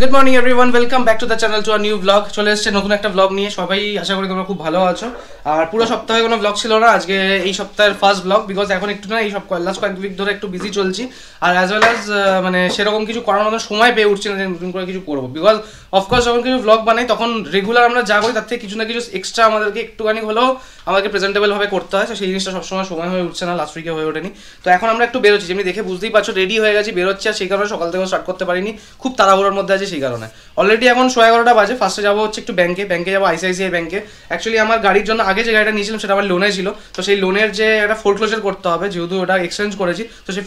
Good morning everyone, welcome back to the channel to a new blog. চলে এসেছে নতুন একটা ব্লগ নিয়ে। সবাই আশা করি তোমরা খুব ভালো আছো। আর পুরো সপ্তাহে কোনো ব্লগ ছিল না, আজকে এই সপ্তাহের ফার্স্ট ব্লগ। বিকজ এখন একটু না, এই সব লাস্ট কয়েক উইক ধরে একটু বিজি চলছি। আর অ্যাজ ওয়েল অ্যাজ মানে সেরকম কিছু করার মতো সময় পেয়ে উঠছি না যে নতুন করে কিছু করবো। বিকজ অফকোর্স যখন কিছু ব্লগ বানাই তখন রেগুলার আমরা যা করি তার থেকে কিছু না কিছু এক্সট্রা আমাদেরকে একটুখানি হলেও আমাকে প্রেজেন্টেবলভাবে করতে হয়। তো সেই জিনিসটা সবসময় সময় হয়ে উঠছে না, লাস্ট উইকে হয়ে ওঠেনি। তো এখন আমরা একটু বেরোচ্ছি, যেমনি দেখে বুঝতেই পারছো রেডি হয়ে গেছি, বেরোচ্ছি। আর সেই কারণে সকাল থেকেও স্টার্ট করতে পারিনি, খুব তাড়াহুড়োর মধ্যে আছে সেই কারণে। অলরেডি এখন 11:30 বাজে। ফার্স্টে যাবো হচ্ছে একটু ব্যাংকে যাবো, আইসিআইসিআই ব্যাংকে। অ্যাকচুয়ালি আমার গাড়ির জন্য আগে যে গাড়িটা নিয়েছিলাম সেটা আমার লোনে ছিল। তো সেই লোনের যে একটা ফোরক্লোজার করতে হবে, যেহেতু ওটা এক্সচেঞ্জ করেছি। তো সেই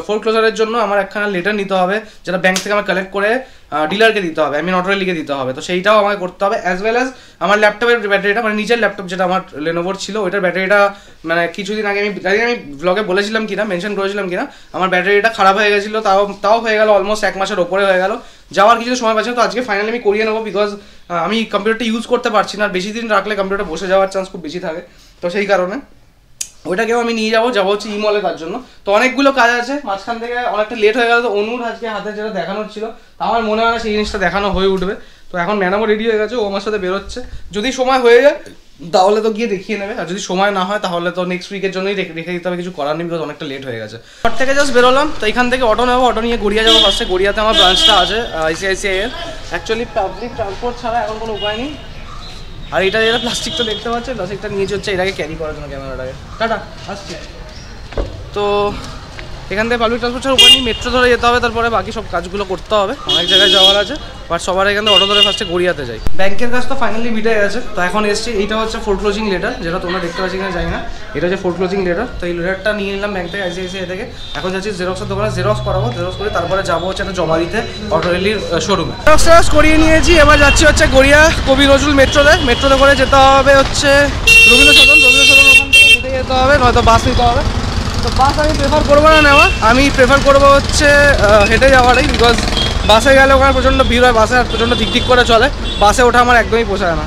ফোরক্লোজারের জন্য আমার একখানা লেটার নিতে হবে, যেটা ব্যাংক থেকে আমার কালেক্ট করে ডিলারকে দিতে হবে, অটোরেলিকে দিতে হবে। তো সেইটাও আমাকে করতে হবে। অ্যাজ ওয়েল অ্যাজ আমার ল্যাপটপের ব্যাটারিটা, মানে নিজের ল্যাপটপ যেটা আমার লেনোভোর ছিল, ওইটার ব্যাটারিটা মানে কিছুদিন আগে আমি ব্লগে বলেছিলাম কিনা, মেনশন করেছিলাম কিনা, আমার ব্যাটারিটা খারাপ হয়ে গেছিলো। তাও হয়ে গেল অলমোস্ট 1 মাসের ওপরে হয়ে গেল। যাওয়ার কিছু সময় পাচ্ছি না। তো আজকে ফাইনালি আমি করিয়ে নেবো। বিকজ আমি কম্পিউটারটা ইউজ করতে পারছি না, আর বেশি দিন রাখলে কম্পিউটার বসে যাওয়ার চান্স খুব বেশি থাকে। তো সেই কারণে ওইটাকেও আমি নিয়ে যাবো হচ্ছে ইমলে তার জন্য। তো অনেকগুলো কাজ আছে, মাঝখান থেকে অনেকটা লেট হয়ে গেল। তো অনুর আজকে হাতে যেটা দেখানোর ছিল, তা আমার মনে হয় না সেই জিনিসটা দেখানো হয়ে উঠবে। তো এখন ম্যাডামও রেডি হয়ে গেছে, ও আমার সাথে বেরোচ্ছে। যদি সময় হয়ে যায় তাহলে তো গিয়ে দেখিয়ে নেবে, আর যদি সময় না হয় তাহলে তো নেক্সট উইকের জন্যই রেখে দিতে হবে, কিছু করার নেই। বিকজ অনেকটা লেট হয়ে গেছে। ঘর থেকে জাস্ট বেরোলাম। তো এখান থেকে অটো নেবো, অটো নিয়ে গড়িয়া যাবো। ফার্স্টে গড়িয়াতে আমার ব্রাঞ্চটা আছে আইসিআইসিআই এর। অ্যাকচুয়ালি পাবলিক ট্রান্সপোর্ট ছাড়া এখন কোনো উপায় নেই। আর এটা যেটা প্লাস্টিকটা দেখতে পাচ্ছে, প্লাস্টিকটা নিয়েছে হচ্ছে এটাকে ক্যারি করার জন্য, ক্যামেরাটাকে। টাটা, আসছি। তো এখান থেকে পাবলিক ট্রান্সপোর্ট ছাড়া উপায় নেই, মেট্রো ধরে যেতে হবে। তারপরে বাকি সব কাজগুলো করতে হবে, অনেক জায়গায় যাওয়ার আছে। বাট সবার এখান থেকে অটো ধরে ফার্স্টে গড়িয়াতে যাই। ব্যাংকের কাজ তো ফাইনালি মিটে গেছে। তো এখন এসছি, এইটা হচ্ছে ফোরক্লোজিং লেটার, যেটা তোমরা দেখতে পাচ্ছি কিনা জানি না। এটা হচ্ছে ফোরক্লোজিং লেটার। তো এই লেটারটা নিয়ে নিলাম ব্যাংক থেকে, আইসিআইসিআই থেকে। এখন যাচ্ছি জেরক্সের দোকানে, জেরক্স করাবো। জেরক্স করে তারপরে যাবো হচ্ছে একটা জমা দিতে অটোরেলির শোরুমে। জেরক্স করিয়ে নিয়েছি। এবার যাচ্ছি হচ্ছে গড়িয়া কবি নজরুল মেট্রোতে করে যেতে হবে হচ্ছে রবীন্দ্র সদন ওখান থেকে হেঁটে যেতে হবে, নয়তো বাস নিতে হবে। তো বাস আমি প্রেফার করবো না নেওয়া, আমি প্রেফার করবো হচ্ছে হেঁটে যাওয়াটাই। বিকজ বাসে গেলে ওখানে প্রচণ্ড ভিড় হয়, বাসে আর প্রচণ্ড ঠিক করে চলে। বাসে ওঠা আমার একদমই পোষায় না।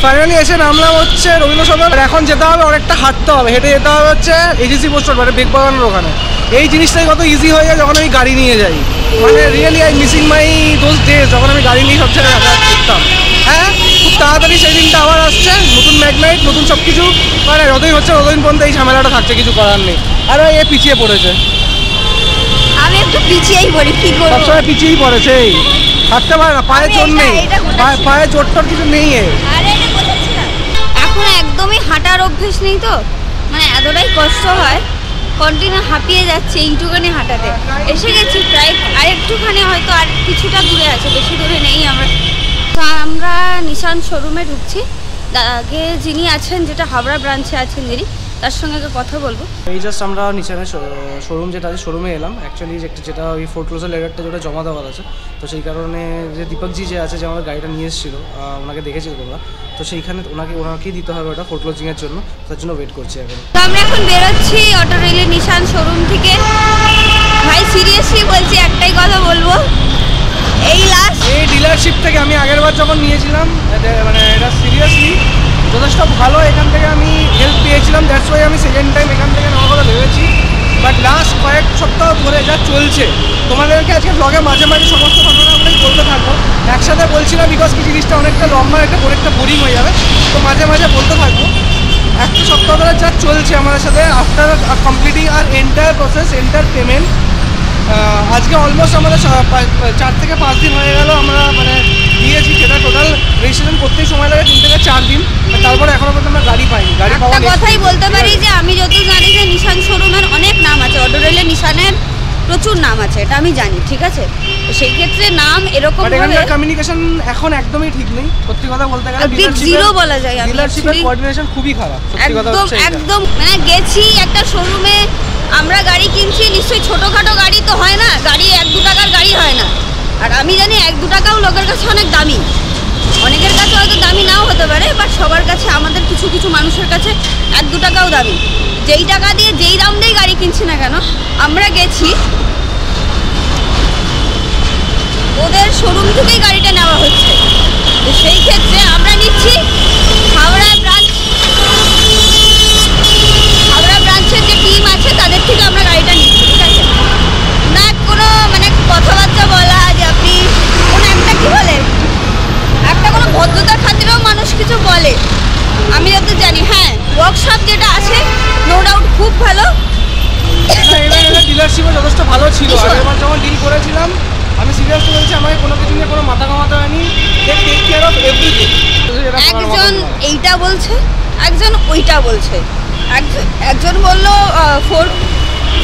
ফাইনালি এসে নামলাম হচ্ছে রবীন্দ্র সদন। এখন যেতে হবে, অনেকটা হাঁটতে হবে, হেঁটে যেতে হবে হচ্ছে এজিসি পোস্ট রোড, মানে বেগবাগানের ওখানে। এই জিনিসটাই কত ইজি হয়ে যায় যখন আমি গাড়ি নিয়ে যাই। মানে really I missing my those days যখন আমি গাড়ি নিয়ে সব জায়গায় যাতায়াত করতাম। হ্যাঁ, খুব তাড়াতাড়ি সেই দিনটা আবার আসছে, নতুন ম্যাগনাইট, নতুন সব কিছু। মানে যতদিন হচ্ছে ততদিন পর্যন্ত এই ঝামেলাটা থাকছে, কিছু করার নেই। আর এ পিছিয়ে পড়েছে, আমি একটু পিছিয়েই পড়ি, কি করব? সবসময় পিছিয়েই পড়েছে, এই থাকতে পারে না, পায়ে চোট নেই, পায়ে চোট কিছু নেই। আরে এটা বোঝাচ্ছি না, এখন একদমই হাঁটার অভ্যেস নেই, তো মানে এতটাই কষ্ট হয়, কন্টিনিউ হাঁপিয়ে যাচ্ছে এইটুখানি হাঁটাতে। এসে গেছি প্রায়, আর একটুখানি হয়তো আর কিছুটা দূরে আছে, বেশি দূরে নেই আমরা। তো আমরা নিশান শোরুমে ঢুকছি। আগে যিনি আছেন, যেটা হাওড়া ব্রাঞ্চে আছেন যিনি, তার সঙ্গে কথা বলবো। এই জাস্ট আমরা নিশানের শোরুম যেটা আছে, শোরুমে এলাম। অ্যাকচুয়ালি যেটা ওই ফোরক্লোজার লেটারটা যেটা জমা দেওয়ার আছে, তো সেই কারণে যে দীপকজি যে আছে, যে আমাদের গাড়িটা নিয়ে এসেছিলো, ওনাকে দেখেছিল তোমরা, তো সেইখানে ওনাকেই দিতে হবে ওটা ফোরক্লোজিংয়ের জন্য। তার জন্য ওয়েট করছি এখন। তো আমরা এখন বেরোচ্ছি অটোরেলি নিশান শোরুম থেকে। ভাই সিরিয়াসলি বলছি, একটাই কথা বলবো, এই ডিলারশিপ থেকে আমি আগের বার যখন নিয়েছিলাম, মানে এটা সিরিয়াসলি যথেষ্ট ভালো। এখান থেকে আমি হেল্প পেয়েছিলাম, দ্যাটস ওয়াই আমি সেকেন্ড টাইম এখান থেকে নেওয়ার কথা ভেবেছি। বাট লাস্ট কয়েক সপ্তাহ ধরে যা চলছে, তোমাদেরকে আজকে ব্লগে মাঝে মাঝে সমস্ত ঘটনাগুলোই বলতে থাকবো, একসাথে বলছি না। বিকজ কি জিনিসটা অনেকটা লম্বা, অনেকটা বোরিং হয়ে যাবে। তো মাঝে মাঝে বলতে থাকবো। একটা সপ্তাহ ধরে যা চলছে আমাদের সাথে, আফটার কমপ্লিটিং আর এন্টায়ার প্রসেস, এন্টায়ার পেমেন্ট, আজকে অলমোস্ট আমাদের 4 থেকে 5 দিন হয়ে গেল আমরা মানে দিয়েছি। সেটা টোটাল রেজিস্ট্রেশন করতেই সময় লাগে 3 থেকে 4 দিন। তারপরে এখনো পর্যন্ত আমরা গাড়ি পাইনি। গাড়ি পাওয়া কথাই বলতে পারি যে আমি যত জানি যে নিশান শোরুমের অনেক নাম আছে, অটোরেলে নিশানের প্রচুর নাম আছে, এটা আমি জানি, ঠিক আছে। তো সেই ক্ষেত্রে নাম এরকম ভাবে কমিউনিকেশন এখন একদমই ঠিক নেই, সত্যি কথা বলতে গেলে। বিগ জিরো বলা যায়। ডিলারশিপের কোঅর্ডিনেশন খুবই খারাপ, সত্যি কথা হচ্ছে। একদম মানে গেছি একটা শোরুমে, আমরা গাড়ি কিনছি, নিশ্চয়ই ছোটোখাটো গাড়ি তো হয় না, গাড়ি 1-2 টাকার গাড়ি হয় না। আর আমি জানি 1-2 টাকাও লোকের কাছে অনেক দামি, অনেকের কাছে হয়তো দামি নাও হতে পারে, বাট সবার কাছে, আমাদের কিছু কিছু মানুষের কাছে 1-2 টাকাও দামি। যেই টাকা দিয়ে যেই দাম দিয়ে গাড়ি কিনছি না কেন, আমরা গেছি ওদের শোরুম থেকেই গাড়িটা নেওয়া হচ্ছে। তো সেই ক্ষেত্রে আমরা নিচ্ছি হাওড়া ব্রাঞ্চের যে টিম আছে তাদের থেকে আমরা গাড়িটা নিচ্ছি, ঠিক আছে। না কোনো মানে কথাবার্তা বলা যে আপনি কোনো একটা সব যেটা আছে নো ডাউট খুব ভালো। ডিলারশিপও যথেষ্ট ভালো ছিল। আগেরবার যখন ডিল করেছিলাম আমি সিরিয়াসলি বলছি, আমাকে কোনো কিছু নিয়ে কোনো মাথা কামাতে হয়নি। They take care of everything. একজন এইটা বলছে, একজন ওইটা বলছে। একজন বললো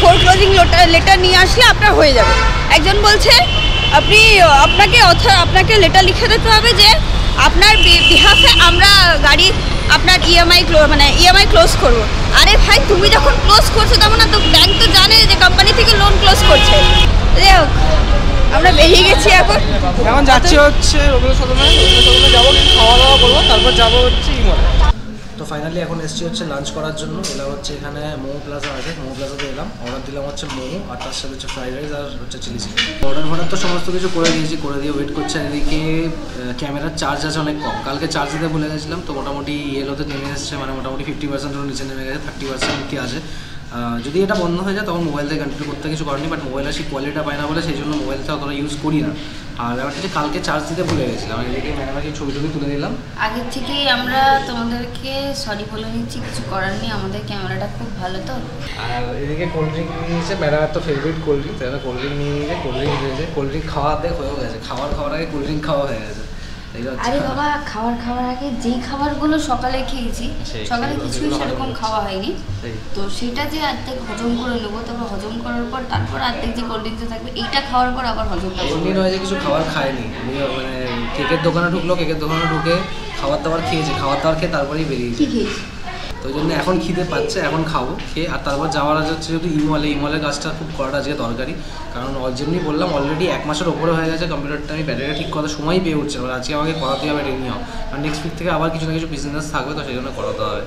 ফোর ক্লোজিং লেটার নিয়ে আসলে আপনার হয়ে যাবে। একজন বলছে আপনাকে লেটার লিখে দিতে হবে যে আপনার বিহাফে আমরা গাড়ি আপনার ইএমআই ক্লোজ করবো। আরে ভাই, তুমি যখন ক্লোজ করছো তখন না তো ব্যাংক তো জানে যে কোম্পানি থেকে লোন ক্লোজ করছে। যাই হোক, আমরা বেরিয়ে গেছি। এখন যাচ্ছি হচ্ছে রবীন্দ্র সদনে যাবো, খাওয়া দাওয়া করবো, তারপর যাবো হচ্ছে ইমলে। তো ফাইনালি এখন এসছি হচ্ছে লাঞ্চ করার জন্য। এলাম হচ্ছে এখানে মোমো প্লাজা আছে, মোমো প্লাজাতে এলাম। অর্ডার দিলাম হচ্ছে মোমো, আর তার সাথে হচ্ছে ফ্রাইড রাইস আর হচ্ছে চিলি চিকেন। অর্ডার তো সমস্ত কিছু করে দিয়েছি, করে দিয়ে ওয়েট করছে। এদিকে ক্যামেরার চার্জ আছে অনেক কম, কালকে চার্জ দিতে ভুলে গেছিলাম। তো মোটামুটি এলোতে নেমে এসেছে, মানে মোটামুটি 50% নিচে নেমে গেছে, 30% কি আছে। যদি এটা বন্ধ হয়ে যায় তখন মোবাইল থেকে কন্টিনিউ করতে কিছু করেনি, বাট মোবাইলের সেই কোয়ালিটিটা পায় না বলে সেই জন্য মোবাইলটা অতটা ইউজ করি না। আর ব্যাপারটা হচ্ছে কালকে চার্জ দিতে ভুলে গেছিলাম। এদিকে ম্যাডামকে ছবি তুলে দিলাম। আগের থেকেই আমরা তোমাদেরকে সরি বলে নিচ্ছি, কিছু করার নেই, আমাদের ক্যামেরাটা খুব ভালো তো। আর এদিকে কোল্ড ড্রিঙ্ক নিয়ে নিয়েছে, ম্যাডামের তো ফেভারিট কোল্ড ড্রিঙ্ক, তাই কোল্ড ড্রিঙ্ক নিয়ে নিয়েছে। কোল্ড ড্রিঙ্ক খাওয়া দেখ হয়েও গেছে, খাওয়ার আগে কোল্ড ড্রিঙ্ক খাওয়া হয়ে গেছে। আরে বাবা, খাওয়ার আগে যেই খাবারগুলো সকালে খেয়েছি, সকালে কিছুই সেরকম খাওয়া হয়নি, তো সেটা যে অর্ধেক হজম করে নেবো, তারপর হজম করার পর তারপর অর্ধেক যে কোল্ড ড্রিঙ্কস থাকবে এইটা খাওয়ার পর আবার হজম করবো। এমনি নয় যে কিছু খাবার খায়নি, মানে কেকের দোকানে ঢুকে খাবার দাবার খেয়েছে, খাবার দাবার খেয়ে তারপরেই বেরিয়েছে। তো ওই জন্য এখন খিদে পাচ্ছে, এখন খাবো খেয়ে। আর তারপর যাওয়ার আগে হচ্ছে যদি ইমলের কাজটা খুব করাটা আজকে দরকারি, কারণ যেমনি বললাম অলরেডি 1 মাসের ওপরে হয়ে গেছে কম্পিউটারটা আমি ব্যাটারিটা ঠিক করার সময় পেয়ে উঠছে। এবার আজকে আমাকে করাতে হবে রেডি হও, কারণ নেক্সট উইক থেকে আবার কিছু না কিছু বিজনেস থাকবে, তো সেই জন্য করাতে হবে।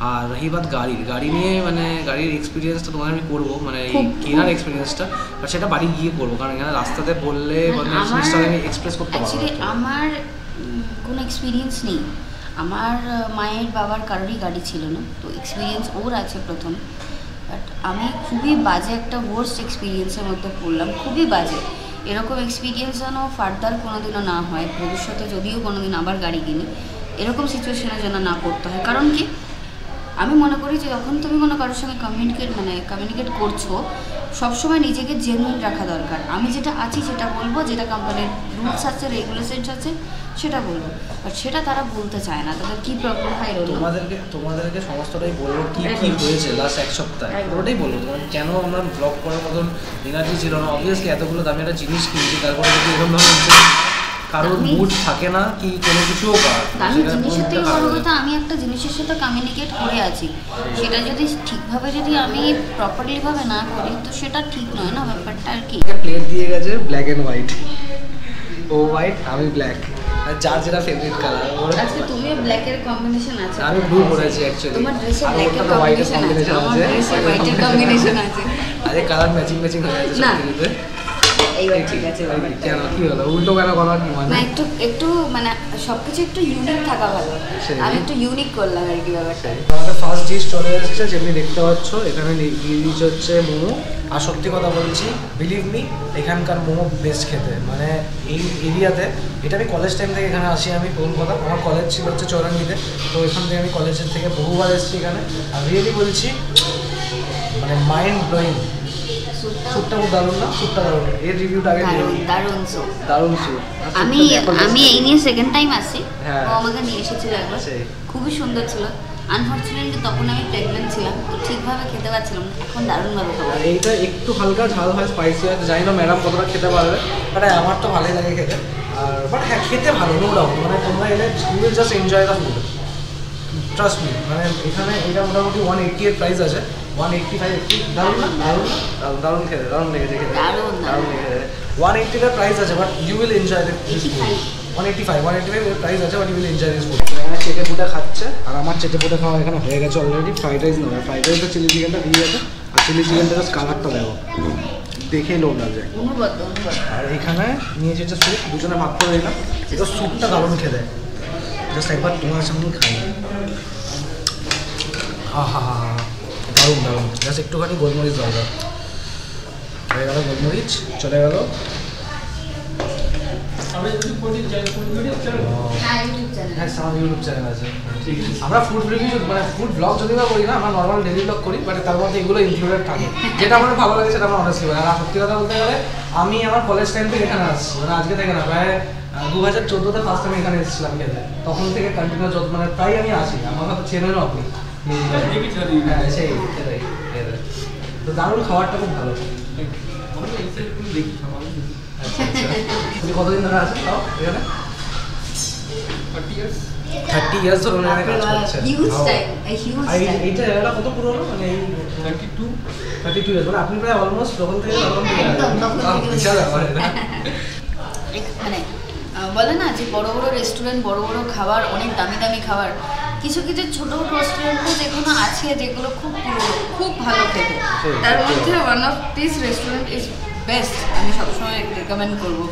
আর রহিবাদ গাড়ি নিয়ে, মানে গাড়ির এক্সপিরিয়েন্সটা তোমাদের আমি করবো, মানে এই কেনার এক্সপিরিয়েন্সটা, বাট সেটা বাড়ি গিয়ে করবো, কারণ এখানে রাস্তাতে বললে মানে জিনিসটা আমি এক্সপ্রেস করতে পারবো। আমার কোনো এক্সপিরিয়েন্স নেই, আমার মায়ের বাবার কারোরই গাড়ি ছিল না, তো এক্সপিরিয়েন্স ওর আছে প্রথম। বাট আমি খুবই বাজে একটা ওয়ার্স্ট এক্সপিরিয়েন্সের মধ্যে পড়লাম, খুবই বাজে। এরকম এক্সপিরিয়েন্স যেন ফার্দার কোনোদিনও না হয়, ভবিষ্যতে যদিও কোনোদিন আবার গাড়ি কিনি এরকম সিচুয়েশনে যেন না পড়তে হয়। কারণ কি, আমি মনে করি যে যখন তুমি কোনো কারোর সঙ্গে কমিউনিকেট করছো, সবসময় নিজেকে জেনুইন রাখা দরকার। আমি যেটা আছি সেটা বলবো, যেটা কোম্পানির রুলস আছে, রেগুলেশনস আছে সেটা বলবো, বাট সেটা তারা বলতে চায় না। তাদের কী প্রবলেম হয় তোমাদেরকে সমস্তটাই বলবো কি হয়েছে লাস্ট 1 সপ্তাহে, পুরোটাই বলবো। তোমার কেন আমরা ব্লগ করার মতন এনার্জি ছিল না। অবভিয়াসলি এতগুলো দামি একটা জিনিস কিনছি, তারপরে যদি এরকম ধরনের কারোর মুড থাকে না কি কোনো কিছুও করার। জিনিসের থেকে বড় কথা, আমি একটা জিনিসের সাথে কমিউনিকেট করে আছি, সেটা যদি ঠিকভাবে যদি আমি প্রপারলিভাবে না করি তো সেটা ঠিক নয় না, ব্যাপারটা আর কি। প্লেট দিয়ে গেছে ব্ল্যাক অ্যান্ড হোয়াইট, ও হোয়াইট আমি ব্ল্যাক, আর যার যেটা ফেভারিট কালার। আজকে তুমিও ব্ল্যাকের কম্বিনেশন আছে, আমি ব্লু পরেছি অ্যাকচুয়ালি, তোমার ড্রেসে ব্ল্যাকের কম্বিনেশন আছে, আমার ড্রেসে হোয়াইটের কম্বিনেশন আছে। আরে কালার ম্যাচিং হয়ে গেছে না সবকিছুতে। এইবার ঠিক আছে, কেন কি হলো উল্টো কেন করার কি মানে? না একটু মানে সবকিছু একটু ইউনিক থাকা ভালো, আমি একটু ইউনিক করলাম আর কি ব্যাপারটা। আমাদের ফার্স্ট ডিশ চলে এসেছে, যেমনি দেখতে পাচ্ছ এখানে ডিশ হচ্ছে মোমো। আর সত্যি কথা বলছি, বিলিভ মি, এখানকার মোমো বেস্ট খেতে, মানে এই এরিয়াতে। এটা আমি কলেজ টাইম থেকে এখানে আসি। আমি প্রথম কথা, আমার কলেজ ছিল হচ্ছে চৌরাঙ্গিতে, তো এখান থেকে আমি কলেজের থেকে বহুবার এসেছি এখানে। আর রিয়েলি বলছি, মানে মাইন্ড ব্লোয়িং। স্যুপটা খুব দারুণ না? স্যুপটা দারুণ, এর রিভিউটা আগে দারুণ স্যুপ। আমি এই নিয়ে সেকেন্ড টাইম আসছি, ও আমাকে নিয়ে এসেছিল একবার, খুবই সুন্দর ছিল। আনফর্চুনেটলি তখন আমি প্রেগনেন্ট ছিলাম, তো ঠিকভাবে খেতে পারছিলাম না, এখন দারুণভাবে খাবো। এইটা একটু হালকা ঝাল হয়, স্পাইসি হয়, জানি না ম্যাডাম কতটা খেতে পারবে, বাট আমার তো ভালোই লাগে খেতে। আর বাট হ্যাঁ, খেতে ভালো, নো ডাউট। মানে তোমরা এলে you will just enjoy the food, trust me. মানে এখানে এটা মোটামুটি 180 এর প্রাইস আছে, 185 দারুণ না? দারুণ খেতে, দারুণ লেগেছে খেতে, দারুণ লেগেছে। 180 এর প্রাইস আছে, but you will enjoy this food. 185 এর প্রাইস আছে, but you will enjoy this food. এখানে চেটে পুটে খাচ্ছে, আর আমার চেটে পুটে খাওয়া এখানে হয়ে গেছে অলরেডি। ফ্রাইড রাইস নেবে, ফ্রাইড রাইসে চিলি চিকেনটা দিয়ে গেছে, আর চিলি চিকেনটা জাস্ট কালারটা দেখো, দেখেই লোভ লাগছে। আর এখানে নিয়েছে হচ্ছে স্যুপ, দুজনে ভাগ করে দিলাম। এটা স্যুপটা দারুণ খেতে, জাস্ট একবার তোমার সামনে খাই। হা দারুণ জাস্ট একটুখানি গোলমরিচ দরকার, হয়ে গেল গোলমরিচ, চলে গেল। হ্যাঁ আমার ইউটিউব চ্যানেল আছে। আমরা ফুড রিভিউ মানে ফুড ব্লগ যদি বা করি না, আমরা নর্মাল ডেইলি ব্লগ করি, বাট তার মধ্যে এগুলো ইনক্লুডেড থাকে। যেটা আমার ভালো লাগে সেটা আমরা অনেস্টলি বলি। আর সত্যি কথা বলতে গেলে আমি আমার কলেজ টাইম থেকে এখানে আসছি, মানে আজকে থেকে না, প্রায় 2014-তে ফার্স্ট টাইম এখানে এসেছিলাম খেতে। তখন থেকে কন্টিনিউ মানে প্রায় আমি আসি। আমার কথা চেনেনও আপনি। হ্যাঁ সেই সেটাই। তো দারুণ, খাবারটা খুব ভালো। কতদিন ধরে আছেন তাও এখানে? 30 ইয়ার্স ধরে এখানে কাজ করছেন। এইটা জায়গাটা কত পুরনো? মানে এই 32 ইয়ার্স, মানে আপনি প্রায় অলমোস্ট তখন থেকে বিশাল ব্যাপার। মানে বলে না যে বড় বড় রেস্টুরেন্ট, বড় বড় খাবার, অনেক দামি দামি খাবার, কিছু কিছু ছোট রেস্টুরেন্টও যেগুলো আছে যেগুলো খুব খুব ভালো খেতে, তার মধ্যে one of this restaurant is best. আমি সবসময় রেকমেন্ড করবো,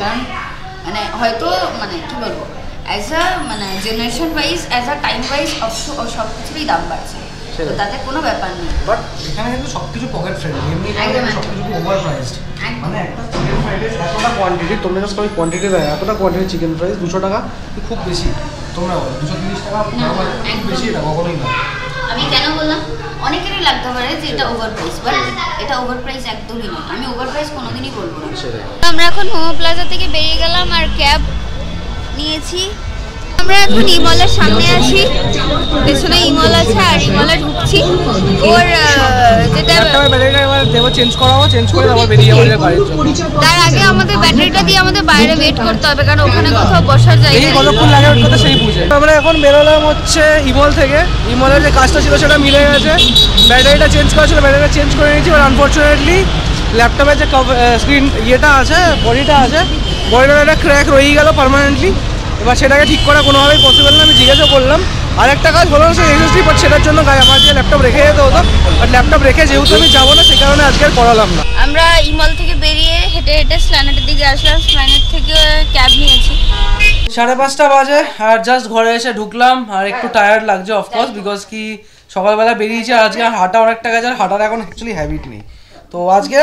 কারণ মানে হয়তো মানে কি বলবো, অ্যাজ আ মানে generation wise, as a time wise সব কিছুরই দাম বাড়ছে, তো তাতে কোনো ব্যাপার নেই। বাট এখানে কিন্তু সবকিছু পকেট ফ্রেন্ডলি, এমনি সবকিছু ওভার প্রাইসড। মানে একটা চিকেন ফ্রাইড রাইস এতটা কোয়ান্টিটি, তোমরা জাস্ট আমি কোয়ান্টিটি দেয়, এতটা কোয়ান্টিটি চিকেন ফ্রাইস 200 টাকা খুব বেশি। তোমরা বলো 230 টাকা খুব বেশি, এটা কখনোই না। আমি কেন বললাম, অনেকেরই লাগতে পারে যে এটা ওভার প্রাইস, বাট এটা ওভার প্রাইস একদমই নয়। আমি ওভার প্রাইস কোনোদিনই বলবো না। আমরা এখন মোমো প্লাজা থেকে বেরিয়ে গেলাম আর ক্যাব নিয়েছি। আমরা এখন ইমলের সামনে আছি, পেছনে ইমল আছে আর ইমলে ঢুকছি। ওর যেটা দেবো চেঞ্জ করাবো, চেঞ্জ করে আবার বেরিয়ে যাবো গাড়ির জন্য। তার আগে আমাদের ব্যাটারিটা দিয়ে আমাদের বাইরে ওয়েট করতে হবে, কারণ ওখানে কোথাও বসার জায়গা নেই। কতক্ষণ লাগে ওর কথা সেই বুঝে। আমরা এখন বেরোলাম হচ্ছে ইমল থেকে। ইমলের যে কাজটা ছিল সেটা মিলে গেছে, ব্যাটারিটা চেঞ্জ করা ছিল, ব্যাটারিটা চেঞ্জ করে নিয়েছি। আর আনফর্চুনেটলি ল্যাপটপের যে স্ক্রিন ইয়েটা আছে, বডিটা আছে, বডিটার একটা ক্র্যাক রয়েই গেল পার্মানেন্টলি। এবার সেটাকে ঠিক করা কোনোভাবেই পসিবল না। আমি জিজ্ঞাসা করলাম, আর একটা কাজ হলো সেই এসএসডি, বাট সেটার জন্য আমার যে ল্যাপটপ রেখে যেতে হতো, বাট ল্যাপটপ রেখে যেহেতু আমি যাবো না, সেই কারণে আজকে আর করালাম না। আমরা ইমল থেকে বেরিয়ে হেঁটে হেঁটে স্প্ল্যানেটের দিকে আসলাম। স্প্ল্যানেট থেকে ক্যাব নিয়েছি। 5:30 বাজে আর জাস্ট ঘরে এসে ঢুকলাম। আর একটু টায়ার্ড লাগছে অফকোর্স, বিকজ কি সকালবেলা বেরিয়েছি, আজকে হাঁটা অনেকটা গেছে, আর হাঁটার এখন অ্যাকচুয়ালি হ্যাবিট নেই। তো আজকে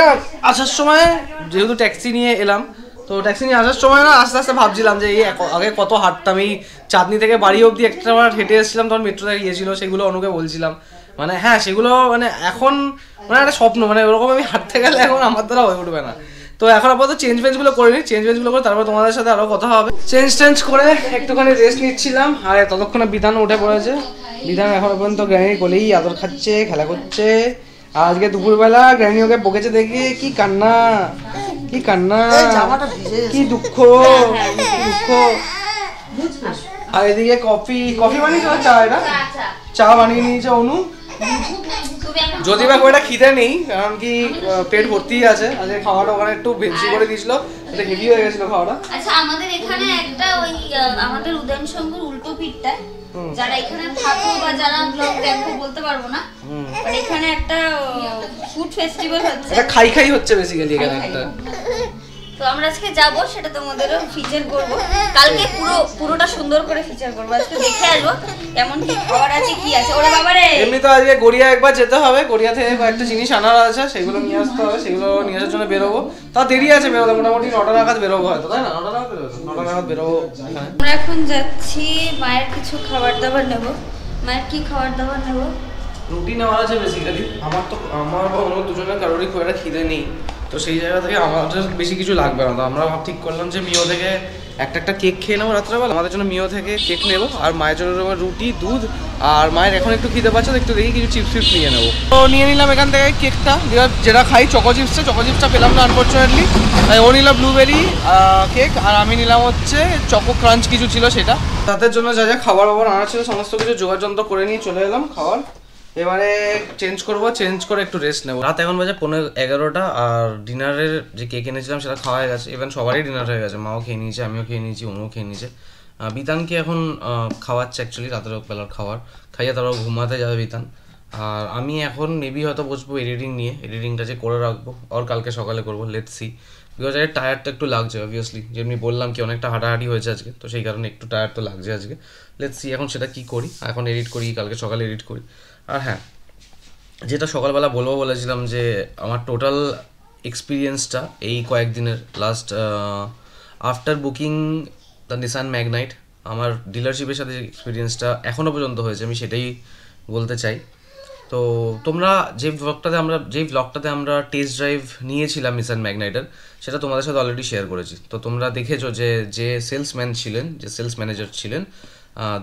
আসার সময় যেহেতু ট্যাক্সি নিয়ে এলাম, তো ট্যাক্সি নিয়ে আসার সময় না আস্তে আস্তে ভাবছিলাম যে এই আগে কত হাঁটতাম। এই চাঁদনি থেকে বাড়ি অবধি একটা হেঁটে এসেছিলাম, তখন মেট্রোতে গিয়েছিল, সেগুলো অনুকে বলছিলাম। মানে হ্যাঁ, সেগুলো মানে এখন মানে একটা স্বপ্ন, মানে ওরকম আমি হাঁটতে গেলে এখন আমার দ্বারা হয়ে উঠবে না। তো এখন আপাতত চেঞ্জগুলো করিনি, চেঞ্জগুলো করে তারপর তোমাদের সাথে আরও কথা হবে। চেঞ্জ করে একটুখানি রেস্ট নিচ্ছিলাম, আর ততক্ষণে বিধান উঠে পড়েছে। বিধান এখনো পর্যন্ত গ্র্যানির কোলেই আদর খাচ্ছে, খেলা করছে। আর আজকে দুপুরবেলা গ্র্যানি ওকে বকেছে দেখে কি কান্না, কি কান্না, কি দুঃখ, দুঃখ। আর এদিকে কফি বানিয়েছে, চা, এটা চা বানিয়ে নিয়েছে অনু। যদি বা ওটা খিদে নেই, কারণ কি পেট ভর্তি আছে। আজকে খাওয়াটা ওখানে একটু বেশি করে দিয়েছিল, এটা হেভি হয়ে গেছিল খাওয়াটা। আচ্ছা, আমাদের এখানে একটা ওই আমাদের উদয়ন সংঘর উল্টো পিঠটায় যারা এখানে থাকো বা যারা ব্লগ দেখো বলতে পারবো না, বাট এখানে একটা ফুড ফেস্টিভ্যাল হচ্ছে, এটা খাই হচ্ছে বেসিক্যালি এখানে একটা। তো আমরা আজকে যাব, সেটা তোমাদেরও ফিচার করব। কালকে পুরোটা সুন্দর করে ফিচার করব। আজকে দেখে আসবো কেমন কি খাবার আছে, কি আছে। ওরে বাবা রে, এমনি তো আজকে গড়িয়া একবার যেতে হবে, গড়িয়া থেকে কয়েকটা জিনিস আনার আছে, সেগুলো নিয়ে আসতে হবে। সেগুলো নিয়ে আসার জন্য বেরোবো। তা দেরি আছে বেরোতে, মোটামুটি 9টা নাগাদ বেরোবো হয়তো, তাই না? 9টা নাগাদ বেরোবো। আমরা এখন যাচ্ছি মায়ের কিছু খাবার দাবার নেব। মায়ের কি খাবার দাবার নেব? রুটি নেওয়ার আছে বেসিক্যালি। আমার বা অন্য দুজনের কারোরই খুব একটা খিদে নেই, তো সেই জায়গা থেকে আমাদের বেশি কিছু লাগবে না। তো আমরা ঠিক করলাম যে মিও থেকে একটা কেক খেয়ে নেবো রাত্রেবেলা। আমাদের জন্য মিও থেকে কেক নেবো, আর মায়ের জন্য রুটি, দুধ। আর মায়ের এখন একটু খিদে পাচ্ছে, একটু দেখি কিছু চিপস নিয়ে নেবো। তো নিয়ে নিলাম এখান থেকে কেকটা, যেটা খাই চকো চিপসটা পেলাম না আনফর্চুনেটলি। ও নিলাম ব্লুবেরি কেক, আর আমি নিলাম হচ্ছে চকো ক্রাঞ্চ কিছু ছিল সেটা। তাদের জন্য যা যা খাবার আনা ছিল সমস্ত কিছু যোগাযন্ত্র করে নিয়ে চলে এলাম খাবার। এবারে চেঞ্জ করে একটু রেস্ট নেবো। রাত এখন বাজে 11:15, আর ডিনারের যে কেক এনেছিলাম সেটা খাওয়া হয়ে গেছে। ইভেন সবারই ডিনার হয়ে গেছে, মাও খেয়ে নিয়েছে, আমিও খেয়ে নিয়েছি, অনুও খেয়ে নিয়েছে। বিতানকে এখন খাওয়াচ্ছে অ্যাকচুয়ালি, রাতের বেলার খাবার খাইয়ে তারপর ঘুমাতে যাবে বিতান। আর আমি এখন মেবি হয়তো বসবো এডিটিং নিয়ে, এডিটিংটা যে করে রাখবো আর কালকে সকালে করবো, লেটস সি। বিকজ আজকে টায়ারটা একটু লাগছে অবভিয়াসলি, যেমনি বললাম কি অনেকটা হাঁটাহাঁটি হয়েছে আজকে, তো সেই কারণে একটু টায়ার তো লাগছে আজকে। লেটস সি এখন সেটা কী করি, এখন এডিট করি, কালকে সকালে এডিট করি। আর হ্যাঁ, যেটা সকালবেলা বলেছিলাম যে আমার টোটাল এক্সপিরিয়েন্সটা এই কয়েকদিনের last after booking the Nissan Magnite, আমার ডিলারশিপের সাথে যে এক্সপিরিয়েন্সটা এখনও পর্যন্ত হয়েছে আমি সেটাই বলতে চাই। তো তোমরা যেই ব্লগটাতে আমরা টেস্ট ড্রাইভ নিয়েছিলাম নিসান ম্যাগনাইটের, সেটা তোমাদের সাথে অলরেডি শেয়ার করেছি। তো তোমরা দেখেছো যে সেলসম্যান ছিলেন, যে সেলস ম্যানেজার ছিলেন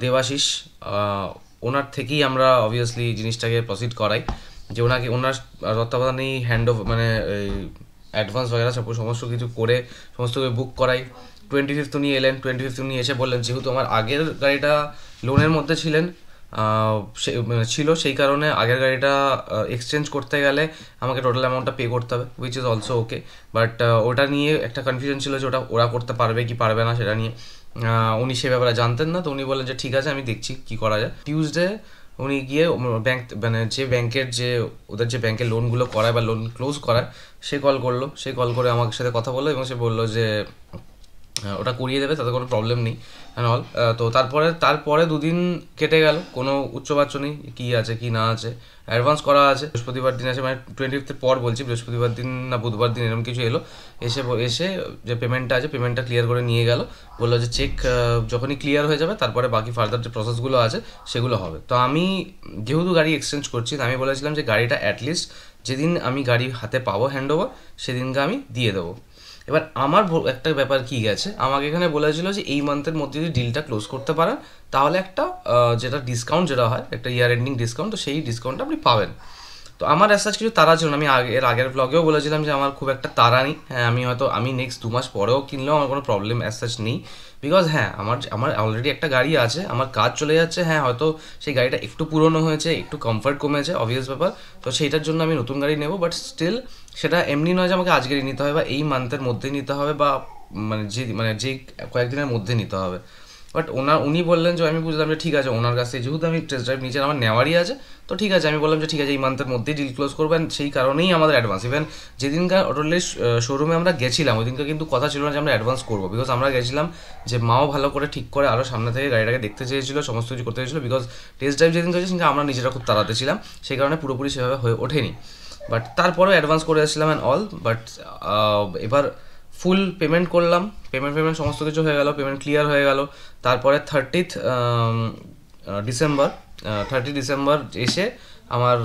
দেবাশিস, ওনার থেকেই আমরা অবভিয়াসলি জিনিসটাকে প্রসিড করাই, যে ওনার তত্ত্বাবধানেই হ্যান্ড ওভার মানে অ্যাডভান্স বগেরা সমস্ত কিছু করে সমস্ত কিছু বুক করাই। 25th উনি এলেন, 25th উনি এসে বললেন যেহেতু আমার আগের গাড়িটা লোনের মধ্যে ছিল, সেই কারণে আগের গাড়িটা এক্সচেঞ্জ করতে গেলে আমাকে টোটাল অ্যামাউন্টটা পে করতে হবে, which is also okay. But ওটা নিয়ে একটা কনফিউশন ছিল যে ওরা করতে পারবে কি পারবে না সেটা নিয়ে। উনি সে ব্যাপারে জানতেন না, তো উনি বললেন যে ঠিক আছে আমি দেখছি কি করা যায়। টিউসডে উনি গিয়ে ব্যাংক মানে ওদের যে ব্যাংকের লোনগুলো করায় বা লোন ক্লোজ করায় সে কল করে আমার সাথে কথা বললো এবং সে বললো যে ওটা করিয়ে দেবে, তাতে কোনো প্রবলেম নেই অ্যান্ড অল। তো তারপরে 2 দিন কেটে গেল, কোনো উচ্চবাচ্য নেই, কী আছে কি না আছে, অ্যাডভান্স করা আছে। বৃহস্পতিবার দিন আছে, মানে 25th পর বলছি, বৃহস্পতিবার দিন না বুধবার দিন এরকম কিছু এলো। এসে যে পেমেন্টটা আছে পেমেন্টটা ক্লিয়ার করে নিয়ে গেল, বললো যে চেক যখনই ক্লিয়ার হয়ে যাবে তারপরে বাকি ফার্দার যে প্রসেসগুলো আছে সেগুলো হবে। তো আমি যেহেতু গাড়ি এক্সচেঞ্জ করছি, আমি বলেছিলাম যে গাড়িটা অ্যাটলিস্ট যেদিন আমি গাড়ি হাতে পাবো হ্যান্ড ওভার সেদিনকে আমি দিয়ে দেবো। এবার আমার একটা ব্যাপার কি গেছে, আমাকে এখানে বলেছিল যে এই মান্থের মধ্যে যদি ডিলটা ক্লোজ করতে পারেন তাহলে একটা যেটা ডিসকাউন্ট যেটা হয় একটা ইয়ার এন্ডিং ডিসকাউন্ট, তো সেই ডিসকাউন্টটা আপনি পাবেন। তো আমার অ্যাজ কিছু তাড়া ছিল না, আমি আগের ব্লগেও বলেছিলাম যে আমার খুব একটা তাড়া নেই। হ্যাঁ, আমি নেক্সট 2 মাস পরেও কিনলেও আমার কোনো প্রবলেম অ্যাজ নেই, বিকজ হ্যাঁ আমার অলরেডি একটা গাড়ি আছে, আমার কাজ চলে যাচ্ছে। হ্যাঁ, হয়তো সেই গাড়িটা একটু পুরনো হয়েছে, একটু কমফর্ট কমেছে, অবভিয়াস ব্যাপার। তো সেইটার জন্য আমি নতুন গাড়ি নেবো, বাট স্টিল সেটা এমনি নয় যে আমাকে আজকেরই নিতে হবে বা এই মান্থের মধ্যেই নিতে হবে বা যে কয়েকদিনের মধ্যে নিতে হবে। বাট উনি বললেন যে আমি বুঝলাম যে ঠিক আছে, ওনার কাছে যেহেতু আমি টেস্ট ড্রাইভ নিচে আমার নেওয়ারই আছে, তো ঠিক আছে আমি বললাম যে ঠিক আছে এই মান্থের মধ্যেই ডিল ক্লোজ করবেন। সেই কারণেই আমাদের অ্যাডভান্স, ইভেন যেদিনকার অটোলি শোরুমে আমরা গেছিলাম ওই দিনকে কিন্তু কথা ছিল না যে আমরা অ্যাডভান্স করবো, বিকজ আমরা গেছিলাম যে মাও ভালো করে ঠিক করে আরও সামনে থেকে গাড়িটাকে দেখতে চেয়েছিল, সমস্ত কিছু করতে চেয়েছিল, বিকজ টেস্ট ড্রাইভ যেদিন করেছি সেদিনকে আমরা নিজেরা খুব তাড়াতে ছিলাম, সেই কারণে পুরোপুরি সেভাবে হয়ে ওঠেনি। বাট তারপরেও অ্যাডভান্স করে এসেছিলাম অ্যান্ড অল। বাট এবার ফুল পেমেন্ট করলাম, পেমেন্ট সমস্ত কিছু হয়ে গেল, পেমেন্ট ক্লিয়ার হয়ে গেল। তারপরে 30 ডিসেম্বর এসে আমার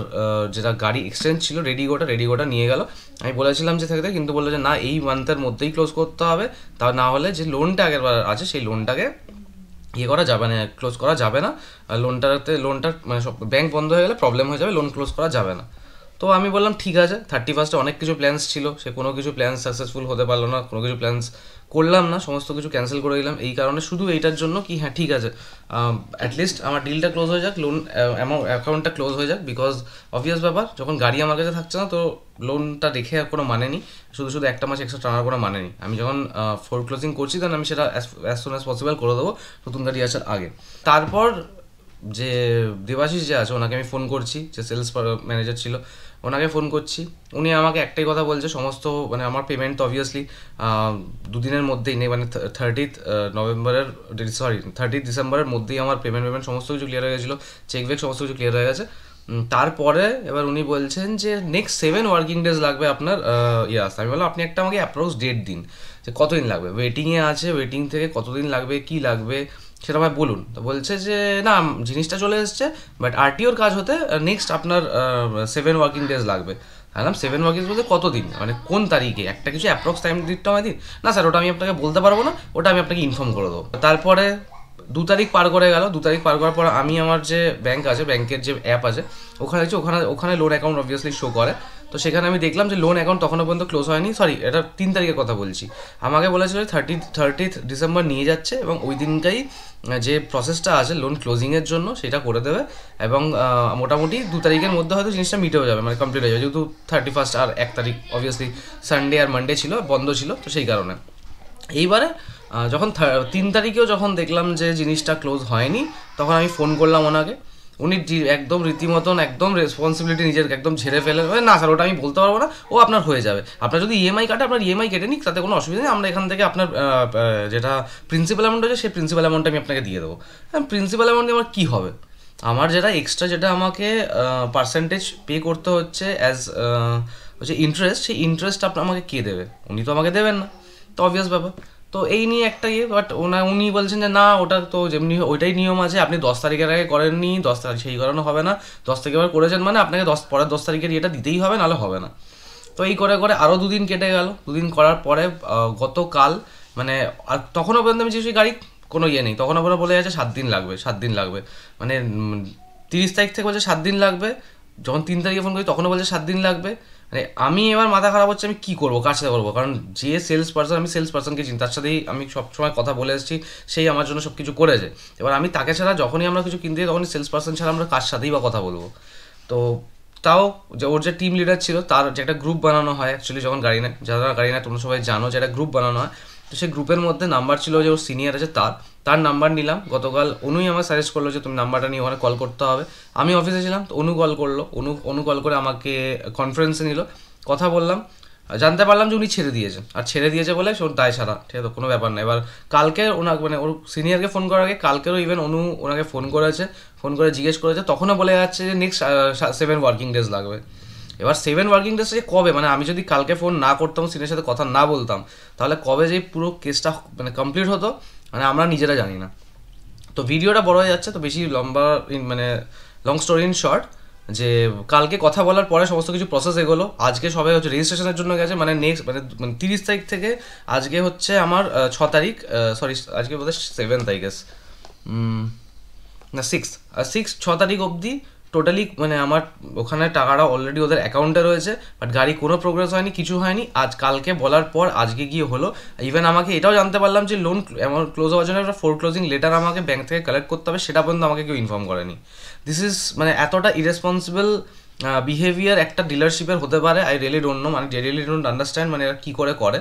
যেটা গাড়ি এক্সচেঞ্জ ছিল রেডিগোটা নিয়ে গেল। আমি বলেছিলাম যে থাকতে, কিন্তু বললো যে না এই মান্থের মধ্যেই ক্লোজ করতে হবে, তা না হলে যে লোনটা আগেরবার আছে সেই লোনটাকে করা যাবে না, ক্লোজ করা যাবে না। লোনটা মানে সব ব্যাংক বন্ধ হয়ে গেলে প্রবলেম হয়ে যাবে, লোন ক্লোজ করা যাবে না। তো আমি বললাম ঠিক আছে। 31 অনেক কিছু প্ল্যান্স ছিল, সে কোনো কিছু প্ল্যান্স সাকসেসফুল হতে পারলো না, কোনো কিছু প্ল্যান্স করলাম না, সমস্ত কিছু ক্যান্সেল করে দিলাম এই কারণে, শুধু এইটার জন্য কি হ্যাঁ ঠিক আছে অ্যাটলিস্ট আমার ডিলটা ক্লোজ হয়ে যাক, লোন অ্যাকাউন্টটা ক্লোজ হয়ে যাক, বিকজ অবভিয়াস ব্যাপার যখন গাড়ি আমার কাছে থাকছে না তো লোনটা রেখে আর কোনো মানে নেই, শুধু একটা মাস এক্সট্রা টানার কোনো মানে নেই। আমি যখন ফোর ক্লোজিং করছি তখন আমি সেটা অ্যাজ সুন অ্যাজ পসিবল করে দেবো নতুন গাড়ি আসার আগে। তারপর যে দেবাশিস যে আছে ওনাকে আমি ফোন করছি, যে সেলস ম্যানেজার ছিল ওনাকে ফোন করছি, উনি আমাকে একটাই কথা বলছে, সমস্ত মানে আমার পেমেন্ট তো অবভিয়াসলি 2 দিনের মধ্যেই নেই, মানে 30 ডিসেম্বরের মধ্যেই আমার পেমেন্ট সমস্ত কিছু ক্লিয়ার হয়ে গেছিলো, চেক সমস্ত কিছু ক্লিয়ার হয়ে গেছে। তারপরে এবার উনি বলছেন যে নেক্সট 7 ওয়ার্কিং ডেজ লাগবে আপনার আসতে। আমি বললাম আপনি একটা আমাকে অ্যাপ্রক্স ডেট দিন যে কতদিন লাগবে, ওয়েটিংয়ে আছে, ওয়েটিং থেকে কতদিন লাগবে, কি লাগবে সেটা আমায় বলুন। তো বলছে যে না জিনিসটা চলে এসছে, বাট আরটিওর কাজ হতে নেক্সট আপনার 7 ওয়ার্কিং ডেজ লাগবে। বললাম 7 ওয়ার্কিং ডেজ বলতে কতদিন, মানে কোন তারিখে, একটা কিছু অ্যাপ্রক্স টাইম দিতে আমায় দিন। না স্যার ওটা আমি আপনাকে বলতে পারবো না, ওটা আমি আপনাকে ইনফর্ম করে দেবো। তারপরে 2 তারিখ পার করে গেল। 2 তারিখ পার করার পর আমি আমার যে ব্যাংক আছে, ব্যাংকের যে অ্যাপ আছে ওখানে লোন অ্যাকাউন্ট অবভিয়াসলি শো করে, তো সেখানে আমি দেখলাম যে লোন অ্যাকাউন্ট তখনও পর্যন্ত ক্লোজ হয়নি, সরি এটা 3 তারিখের কথা বলছি। আমাকে বলেছিল 30 ডিসেম্বর নিয়ে যাচ্ছে এবং ওই দিনটাই যে প্রসেসটা আছে লোন ক্লোজিংয়ের জন্য সেটা করে দেবে, এবং মোটামুটি 2 তারিখের মধ্যে হয়তো জিনিসটা মিটেও যাবে, মানে কমপ্লিট হয়ে যাবে, যেহেতু 31 আর 1 তারিখ অবভিয়াসলি সানডে আর মানডে ছিল, বন্ধ ছিল, তো সেই কারণে। এইবারে যখন 3 তারিখেও যখন দেখলাম যে জিনিসটা ক্লোজ হয়নি, তখন আমি ফোন করলাম ওনাকে। উনি একদম রীতিমতন একদম রেসপন্সিবিলিটি নিজের একদম ঝেড়ে ফেলে, না স্যার ওটা আমি বলতে পারবো না, ও আপনার হয়ে যাবে, আপনার যদি ইএমআই কাটে আপনার ইএমআই কেটে নিক, তাতে কোনো অসুবিধা নেই, আমরা এখান থেকে আপনার যেটা প্রিন্সিপাল অ্যামাউন্ট আছে সেই প্রিন্সিপাল অ্যামাউন্ট আমি আপনাকে দিয়ে দেবো। হ্যাঁ, প্রিন্সিপাল অ্যামাউন্ট দিয়ে আমার কী হবে, আমার যেটা এক্সট্রা যেটা আমাকে পার্সেন্টেজ পে করতে হচ্ছে অ্যাজ হচ্ছে ইন্টারেস্ট, সেই ইন্টারেস্ট আমাকে কে দেবে, উনি তো আমাকে দেবেন না, তো অবভিয়াস ব্যাপার। তো তো এই নিয়ে একটা বাট উনি বলছেন যে না ওটা তো যেমনি ওইটাই নিয়ম আছে, আপনি 10 তারিখের আগে করেননি, 10 তারিখ সেই কারণে হবে না, 10 তারিখে আবার করেছেন মানে আপনাকে পরের 10 তারিখের ইয়েটা দিতেই হবে, নাহলে হবে না। তো এই করে করে আরও 2 দিন কেটে গেল। 2 দিন করার পরে গতকাল মানে আর তখনও পর্যন্ত আমি যে গাড়ি কোনো ইয়ে নেই, তখন আবার বলে যাচ্ছে 7 দিন লাগবে, 7 দিন লাগবে, মানে 30 তারিখ থেকে বলছে 7 দিন লাগবে, যখন 3 তারিখে ফোন করি তখনও বলছে 7 দিন লাগবে। মানে আমি এবার মাথা খারাপ হচ্ছে আমি কী করবো, কার সাথে করবো, কারণ যে সেলস পার্সন, আমি সেলস পার্সনকে চিনি, তার সাথেই আমি সবসময় কথা বলে এসেছি, সেই আমার জন্য সব কিছু করেছে। এবার আমি তাকে ছাড়া যখনই আমরা কিছু কিনতে যাই তখনই সেলস পার্সন ছাড়া আমরা কার সাথেই বা কথা বলবো। তো তাও যে ওর যে টিম লিডার ছিল তার যে একটা গ্রুপ বানানো হয় অ্যাকচুয়ালি, যখন গাড়ি নেয়, যারা গাড়ি নেয় তোমরা সবাই জানো যে একটা গ্রুপ বানানো হয়, তো সেই গ্রুপের মধ্যে নাম্বার ছিল যে ওর সিনিয়র আছে তার নাম্বার নিলাম গতকাল। অনুই আমার সাজেস্ট করলো যে তুমি নাম্বারটা নিয়ে ওখানে কল করতে হবে। আমি অফিসে ছিলাম, তো অনু কল করলো, অনু কল করে আমাকে কনফারেন্সে নিল, কথা বললাম, জানতে পারলাম যে উনি ছেড়ে দিয়েছে, আর ছেড়ে দিয়েছে বলে ওর দায় ছাড়া, ঠিক আছে, কোনো ব্যাপার না। এবার কালকে ওনাকে মানে ওর সিনিয়রকে ফোন করার আগে কালকেরও ইভেন অনু ওনাকে ফোন করেছে, ফোন করে জিজ্ঞেস করেছে, তখনও বলে যাচ্ছে যে নেক্সট 7 ওয়ার্কিং ডেজ লাগবে। এবার 7 ওয়ার্কিং ডেজ যে কবে, মানে আমি যদি কালকে ফোন না করতাম, সিনিয়রের সাথে কথা না বলতাম, তাহলে কবে যে পুরো কেসটা মানে কমপ্লিট হতো মানে আমরা নিজেরা জানি না। তো ভিডিওটা বড় হয়ে যাচ্ছে, তো বেশি লম্বা মানে লং স্টোরি ইন শর্ট, যে কালকে কথা বলার পরে সমস্ত কিছু প্রসেস এগোলো। আজকে সবাই হচ্ছে রেজিস্ট্রেশনের জন্য গেছে, মানে নেক্সট মানে 30 তারিখ থেকে আজকে হচ্ছে আমার 6 তারিখ, সরি আজকে বোধহয় 7 তারিখ না 6 তারিখ অবধি টোটালি মানে আমার ওখানে টাকাটা অলরেডি ওদের অ্যাকাউন্টে রয়েছে, বাট গাড়ি কোনো প্রোগ্রেস হয়নি, কিছু হয়নি। কালকে বলার পর আজকে গিয়ে হলো। ইভেন আমাকে এটাও জানতে পারলাম যে লোন আমার ক্লোজ হওয়ার জন্য একটা ফোরক্লোজিং লেটার আমাকে ব্যাংক থেকে কালেক্ট করতে হবে, সেটা পর্যন্ত আমাকে কেউ ইনফর্ম করেনি। দিস ইজ মানে এতটা ইরেসপন্সিবল বিহেভিয়ার একটা ডিলারশিপের হতে পারে, আই রিয়েলি ডোন্ট নো, মানে রিয়েলি ডোন্ট আন্ডারস্ট্যান্ড মানে এরা কী করে।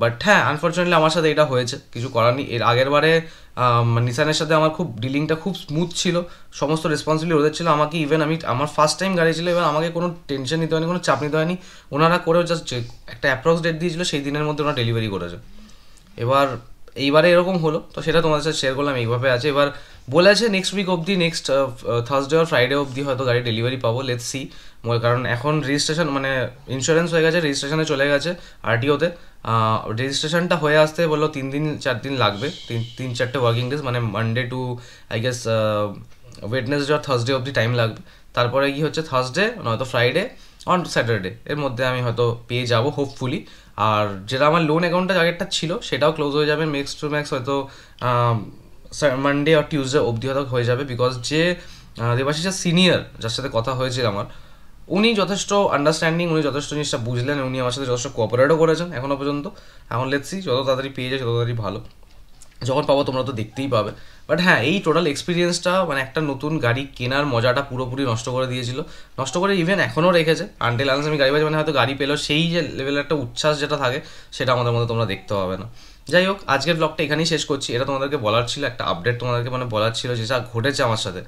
বাট হ্যাঁ, আনফর্চুনেটলি আমার সাথে এটা হয়েছে, কিছু করার নেই। এর আগের বারে নিসানের সাথে আমার খুব ডিলিংটা খুব স্মুথ ছিল, সমস্ত রেসপন্সিবিলিটি ওদের ছিল। আমাকে ইভেন আমার ফার্স্ট টাইম গাড়ি ছিল, এবার আমাকে কোনো টেনশন নিতে হয়নি, কোনো চাপ নিতে হয়নি। ওনারা করেও জাস্ট একটা অ্যাপ্রক্স ডেট দিয়েছিল, সেই দিনের মধ্যে ওনারা ডেলিভারি করেছে। এবার এইবারে এরকম হলো, তো সেটা তোমাদের সাথে শেয়ার করলাম, এইভাবে আছে। এবার বলেছে নেক্সট উইক অবধি, নেক্সট থার্সডে আর ফ্রাইডে অবধি হয়তো গাড়ি ডেলিভারি পাবো, লেটস সি। কারণ এখন রেজিস্ট্রেশন মানে ইন্স্যুরেন্স হয়ে গেছে, রেজিস্ট্রেশনে চলে গেছে আরটিওতে। রেজিস্ট্রেশনটা হয়ে আসতে বললো 3-4 দিন লাগবে, 3-4টে ওয়ার্কিং ডেজ, মানে Monday to I guess Wednesday আর থার্সডে অবধি টাইম লাগবে। তারপরে কি হচ্ছে থার্সডে নয়তো ফ্রাইডে অন স্যাটারডে এর মধ্যে আমি হয়তো পেয়ে যাবো হোপফুলি। আর যেটা আমার লোন অ্যাকাউন্টটা আগেরটা ছিল সেটাও ক্লোজ হয়ে যাবে ম্যাক্স টু ম্যাক্স হয়তো মানডে আর টিউসডে অবধি হয়তো হয়ে যাবে। বিকজ যে দেবাশিসের সিনিয়র যার সাথে কথা হয়েছিল আমার, উনি যথেষ্ট আন্ডারস্ট্যান্ডিং, উনি যথেষ্ট জিনিসটা বুঝলেন, উনি আমার সাথে যথেষ্ট কোঅপারেটও করেছেন এখনও পর্যন্ত। এখন লেটস সি, যত তাড়াতাড়ি পেয়ে যায় তত তাড়াতাড়ি ভালো, যখন পাবো তোমরা তো দেখতেই পাবে। বাট হ্যাঁ, এই টোটাল এক্সপিরিয়েন্সটা মানে একটা নতুন গাড়ি কেনার মজাটা পুরোপুরি নষ্ট করে দিয়েছিল, নষ্ট করে ইভেন এখনও রেখেছে। আনটিল আনলেস আমি গাড়ি বাজি মানে হয়তো গাড়ি পেলেও সেই যে লেভেলের একটা উচ্ছ্বাস যেটা থাকে সেটা আমাদের মধ্যে তোমরা দেখতে পাবে না। যাই হোক, আজকের ব্লগটা এখানেই শেষ করছি। এটা তোমাদেরকে বলার ছিল, একটা আপডেট তোমাদেরকে মানে বলার ছিল যেটা ঘটেছে আমার সাথে।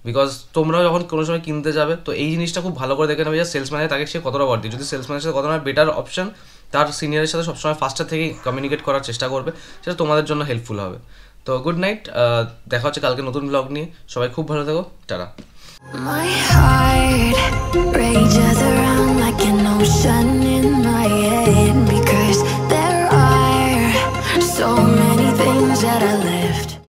বিকজ তোমরাও যখন কোনো সময় কিনতে যাবে তো এই জিনিসটা খুব ভালো করে দেখে নেবে যে সেলসম্যানের তাকে সে কতটা ওয়ার্থ। যদি সেলসম্যানের সাথে কতটা বেটার অপশন, তার সিনিয়রের সাথে সবসময় ফার্স্টের থেকেই কমিউনিকেট করার চেষ্টা করবে, সেটা তোমাদের জন্য হেল্পফুল হবে। তো গুড নাইট, দেখা হচ্ছে কালকে নতুন ব্লগ নিয়ে। সবাই খুব ভালো থেকো, tata. My heart rages around like an ocean.